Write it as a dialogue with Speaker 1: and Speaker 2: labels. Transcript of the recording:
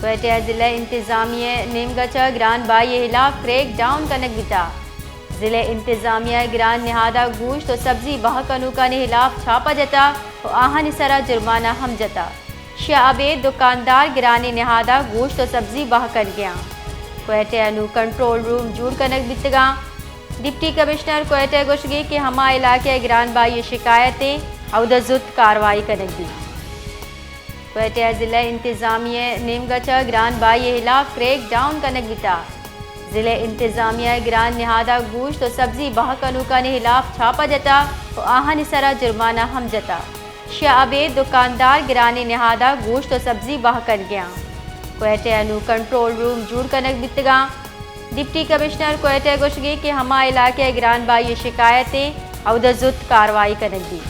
Speaker 1: कोयटा जिले इंतजामिया नीमगचा grain by हिलाफ crack down कनक बिता जिले इंतजामिया ग्रान निहादा गोश्त और सब्जी बाह कनूका ने हिलाफ छापा जता और आहन सरा जुर्माना हम जता शाबे दुकानदार गिराने निहादा गोश्त और सब्जी बाह कर गया कोयटा अनु कंट्रोल रूम जूड़ कनक बितगा डिप्टी कमिश्नर कोयटा गुशगी के हमा इलाके गिरान बाई शिकायतें अवदजुत कार्रवाई कनक दी कोयटा जिले इंतजामिया नीमगचा ग्रान बाई हिलाफ क्रैक डाउन कनक बिता जिले इंतजामिया ग्रान निहादा गोश्त और सब्जी बाह कनूका ने हिलाफ छापा जता और आहन सरा जुर्माना हम जता शाबे दुकानदार गिराने निहादा गोश्त और सब्जी बाह कर गया कोयटा अनु कंट्रोल रूम जूड़ कनक बितगा डिप्टी कमिश्नर कोयटा गुशगी के हमा इलाके गिरान बाई शिकायतें अवदजुत कार्रवाई कनक दी।